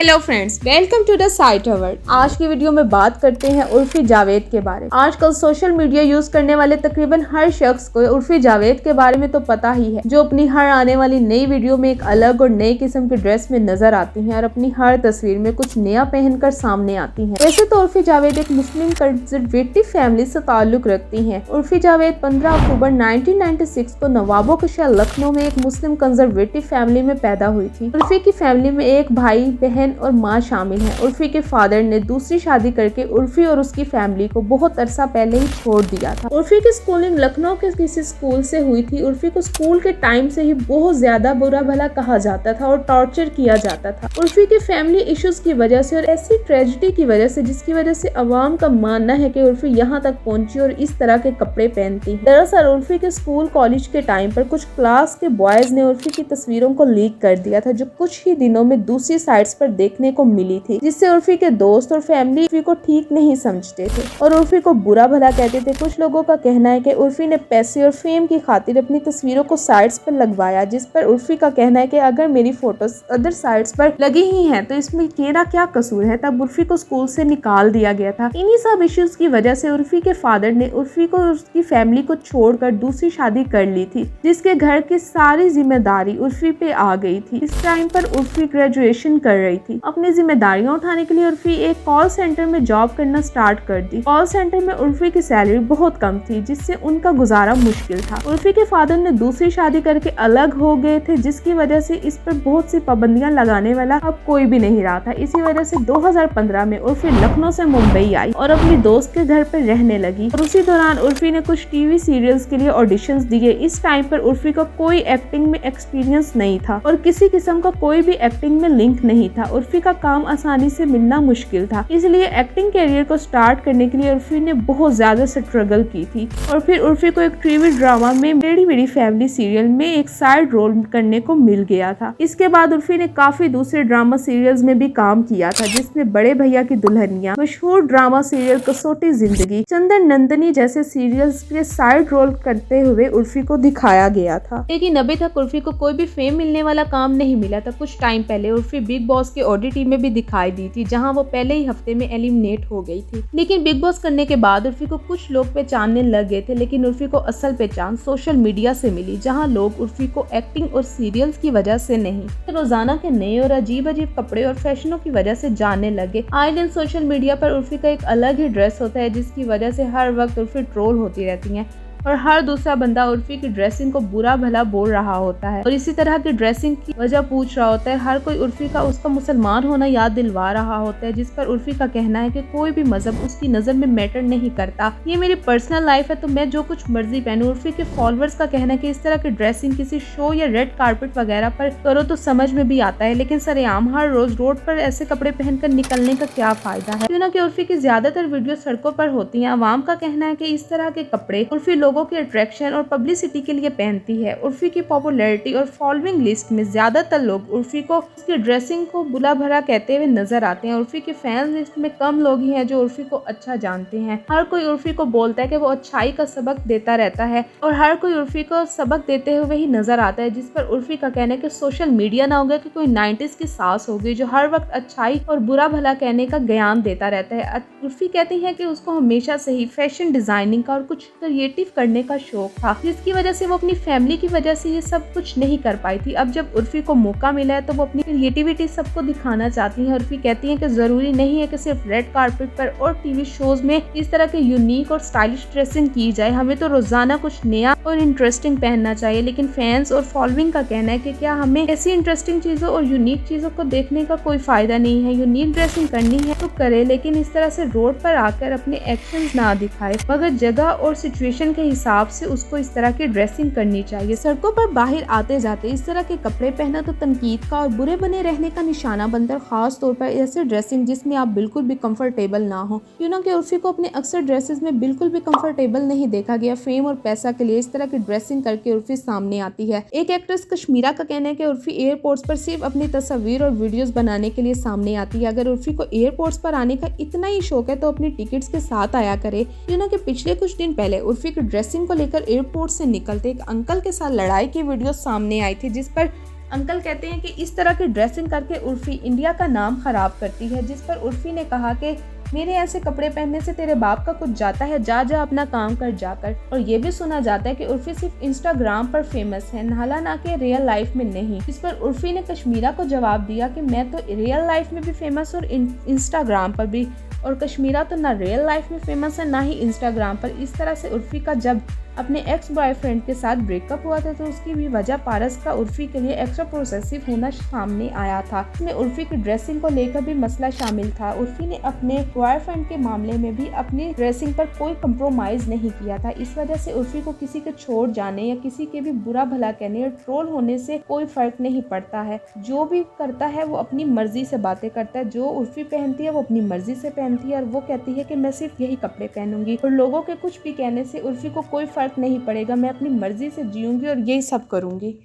Hello friends, welcome to the site award. आज की video में बात करते हैं उर्फी जावेद के बारे में। आजकल सोशल मीडिया यूज करने वाले तकरीबन हर शख्स को उर्फी जावेद के बारे में तो पता ही है, जो अपनी हर आने वाली नई वीडियो में एक अलग और नई किस्म की ड्रेस में नजर आती हैं और अपनी हर तस्वीर में कुछ नया पहनकर सामने आती हैं। वैसे तो उर्फी जावेद एक मुस्लिम कंजर्वेटिव फैमिली से ताल्लुक रखती हैं। उर्फी जावेद 15 अक्टूबर 1996 को नवाबों के शहर लखनऊ में एक मुस्लिम कंजर्वेटिव फैमिली में पैदा हुई थी। उर्फी की फैमिली में एक भाई, बहन और माँ शामिल हैं। उर्फी के फादर ने दूसरी शादी करके उर्फी और उसकी फैमिली को बहुत अरसा पहले ही छोड़ दिया था। उर्फी की स्कूलिंग लखनऊ के किसी स्कूल से हुई थी। उर्फी को स्कूल के टाइम से ही बहुत ज्यादा बुरा भला कहा जाता था और टॉर्चर किया जाता था। उर्फी की फैमिली इश्यूज की वजह से और ऐसी ट्रेजेडी की वजह से, जिसकी वजह से अवाम का मानना है कि उर्फी यहाँ तक पहुंची और इस तरह के कपड़े पहनती। दरअसल उर्फी के स्कूल कॉलेज के टाइम पर कुछ क्लास के बॉयज ने उर्फी की तस्वीरों को लीक कर दिया था, जो कुछ ही दिनों में दूसरी साइट्स पर देखने को मिली थी, जिससे उर्फी के दोस्त और फैमिली उर्फी को ठीक नहीं समझते थे और उर्फी को बुरा भला कहते थे। कुछ लोगों का कहना है कि उर्फी ने पैसे और फेम की खातिर अपनी तस्वीरों को साइट्स पर लगवाया, जिस पर उर्फी का कहना है कि अगर मेरी फोटोज अदर साइट्स पर लगी ही हैं तो इसमें मेरा क्या कसूर है। तब उर्फी को स्कूल से निकाल दिया गया था। इन्हीं सब इश्यूज की वजह से उर्फी के फादर ने उर्फी को उसकी फैमिली को छोड़कर दूसरी शादी कर ली थी, जिसके घर की सारी जिम्मेदारी उर्फी पे आ गई थी। इस टाइम पर उर्फी ग्रेजुएशन कर रही थी। अपनी जिम्मेदारियां उठाने के लिए उर्फी एक कॉल सेंटर में जॉब करना स्टार्ट कर दी। कॉल सेंटर में उर्फी की सैलरी बहुत कम थी, जिससे उनका गुजारा मुश्किल था। उर्फी के फादर ने दूसरी शादी करके अलग हो गए थे, जिसकी वजह से इस पर बहुत सी पाबंदियां लगाने वाला अब कोई भी नहीं रहा था। इसी वजह से 2015 में उर्फी लखनऊ से मुंबई आई और अपनी दोस्त के घर पर रहने लगी और उसी दौरान उर्फी ने कुछ टीवी सीरियल्स के लिए ऑडिशंस दिए। इस टाइम पर उर्फी का कोई एक्टिंग में एक्सपीरियंस नहीं था और किसी किस्म का कोई भी एक्टिंग में लिंक नहीं था। उर्फी का काम आसानी से मिलना मुश्किल था, इसलिए एक्टिंग कैरियर को स्टार्ट करने के लिए उर्फी ने बहुत ज्यादा स्ट्रगल की थी और फिर उर्फी को एक टीवी ड्रामा में मेरी मेरी फैमिली सीरियल में एक साइड रोल करने को मिल गया था। इसके बाद उर्फी ने काफी दूसरे ड्रामा सीरियल्स में भी काम किया था, जिसमें बड़े भैया की दुल्हनिया, मशहूर ड्रामा सीरियल कसौटी जिंदगी, चंदन नंदनी जैसे सीरियल्स के साइड रोल करते हुए उर्फी को दिखाया गया था। लेकिन अभी तक उर्फी को कोई भी फेम मिलने वाला काम नहीं मिला था। कुछ टाइम पहले उर्फी बिग बॉस के ऑडिट में भी दिखाई दी थी, जहां वो पहले ही हफ्ते में एलिमिनेट हो गई थी। लेकिन बिग बॉस करने के बाद उर्फी को कुछ लोग पहचानने लग गए थे, लेकिन उर्फी को असल पहचान सोशल मीडिया से मिली, जहां लोग उर्फी को एक्टिंग और सीरियल्स की वजह से नहीं, रोजाना के नए और अजीब अजीब कपड़े और फैशनों की वजह से जानने लगे। आए दिन सोशल मीडिया पर उर्फी का एक अलग ही ड्रेस होता है, जिसकी वजह से हर वक्त उर्फी ट्रोल होती रहती है और हर दूसरा बंदा उर्फी की ड्रेसिंग को बुरा भला बोल रहा होता है और इसी तरह की ड्रेसिंग की वजह पूछ रहा होता है। हर कोई उर्फी का उसका मुसलमान होना याद दिलवा रहा होता है, जिस पर उर्फी का कहना है कि कोई भी मजहब उसकी नजर में मैटर नहीं करता, ये मेरी पर्सनल लाइफ है तो मैं जो कुछ मर्जी पहनूं। उर्फी के फॉलोअर्स का कहना है कि इस तरह की ड्रेसिंग किसी शो या रेड कार्पेट वगैरह पर करो तो समझ में भी आता है, लेकिन सरेआम हर रोज रोड पर ऐसे कपड़े पहनकर निकलने का क्या फायदा है। क्यों ना कि उर्फी की ज्यादातर वीडियो सड़कों पर होती है। अवाम का कहना है कि इस तरह के कपड़े उर्फी लोगों की अट्रैक्शन और पब्लिसिटी के लिए पहनती है। उर्फी की पॉपुलैरिटी और फॉलोइंग लिस्ट में ज्यादातर लोग उर्फी को उसकी ड्रेसिंग को बुला भला कहते हुए नजर आते हैं। उर्फी की फैंस लिस्ट में कम लोग ही हैं जो उर्फी को अच्छा जानते हैं। हर कोई उर्फी को बोलता है कि वो अच्छाई का सबक देता रहता है और हर कोई उर्फी को सबक देते हुए ही नजर आता है, जिस पर उर्फी का कहना है कि सोशल मीडिया ना हो गया कि कोई 90s की सास हो गई जो हर वक्त अच्छाई और बुरा भला कहने का ज्ञान देता रहता है। उर्फी कहती है कि उसको हमेशा से ही फैशन डिजाइनिंग का और कुछ क्रिएटिव करने का शौक था, जिसकी वजह से वो अपनी फैमिली की वजह से ये सब कुछ नहीं कर पाई थी। अब जब उर्फी को मौका मिला है तो वो अपनी क्रिएटिविटी सबको दिखाना चाहती है। उर्फी कहती है कि जरूरी नहीं है कि सिर्फ रेड कार्पेट पर और टीवी शोज में इस तरह के यूनिक और स्टाइलिश ड्रेसिंग की जाए, हमें तो रोजाना कुछ नया और इंटरेस्टिंग पहनना चाहिए। लेकिन फैंस और फॉलोइंग का कहना है कि क्या हमें ऐसी इंटरेस्टिंग चीजों और यूनिक चीजों को देखने का कोई फायदा नहीं है। यूनिक ड्रेसिंग करनी है तो करे, लेकिन इस तरह से रोड पर आकर अपने एक्शंस ना दिखाए, मगर जगह और सिचुएशन के हिसाब से उसको इस तरह की ड्रेसिंग करनी चाहिए। सड़कों पर बाहर आते जाते इस तरह के कपड़े पहना तो तनकीद का और बुरे बने रहने का निशाना बनकर, खास तौर पर ऐसे ड्रेसिंग जिसमें आप बिल्कुल भी कंफर्टेबल ना हो। क्यों ना कि उर्फी को अपने अक्सर ड्रेसेस में बिल्कुल भी कंफर्टेबल नहीं देखा गया। फेम और पैसा के लिए इस तरह की ड्रेसिंग करके उर्फी सामने आती है। एक एक्ट्रेस कश्मीरा का कहना है कि उर्फी एयरपोर्ट्स पर सिर्फ अपनी तस्वीर और वीडियोस बनाने के लिए सामने आती है। अगर उर्फी को एयरपोर्ट्स पर आने का इतना ही शौक है तो अपनी टिकट्स के साथ आया करे। क्यों ना कि पिछले कुछ दिन पहले उर्फी की ड्रेसिंग को लेकर एयरपोर्ट से निकलते एक अंकल के साथ लड़ाई की वीडियो सामने आई थी, जिस पर अंकल कहते हैं कि इस तरह की ड्रेसिंग करके उर्फी इंडिया का नाम खराब करती है, जिस पर उर्फी ने कहा कि मेरे ऐसे कपड़े पहनने से तेरे बाप का कुछ जाता है, जा जा अपना काम कर जाकर। और ये भी सुना जाता है कि उर्फी सिर्फ इंस्टाग्राम पर फेमस है, ना कि रियल लाइफ में नहीं। इस पर उर्फी ने कश्मीरा को जवाब दिया कि मैं तो रियल लाइफ में भी फेमस और इंस्टाग्राम पर भी, और कश्मीरा तो ना रियल लाइफ में फेमस है ना ही इंस्टाग्राम पर। इस तरह से उर्फी का जब अपने एक्स बॉयफ्रेंड के साथ ब्रेकअप हुआ था तो उसकी भी वजह पारस का उर्फी के लिए एक्स्ट्रा प्रोसेसिव होना सामने आया था। इसमें उर्फी की ड्रेसिंग को लेकर भी मसला शामिल था। उर्फी ने अपने बॉयफ्रेंड के मामले में भी अपनी ड्रेसिंग पर कोई कंप्रोमाइज नहीं किया था। इस वजह से उर्फी को किसी के छोड़ जाने या किसी के भी बुरा भला कहने या ट्रोल होने से कोई फर्क नहीं पड़ता है। जो भी करता है वो अपनी मर्जी से बातें करता है। जो उर्फी पहनती है वो अपनी मर्जी से पहनती है और वो कहती है कि मैं सिर्फ यही कपड़े पहनूंगी और लोगों के कुछ भी कहने से उर्फी को कोई फर्क नहीं पड़ेगा। मैं अपनी मर्जी से जीऊंगी और यही सब करूंगी।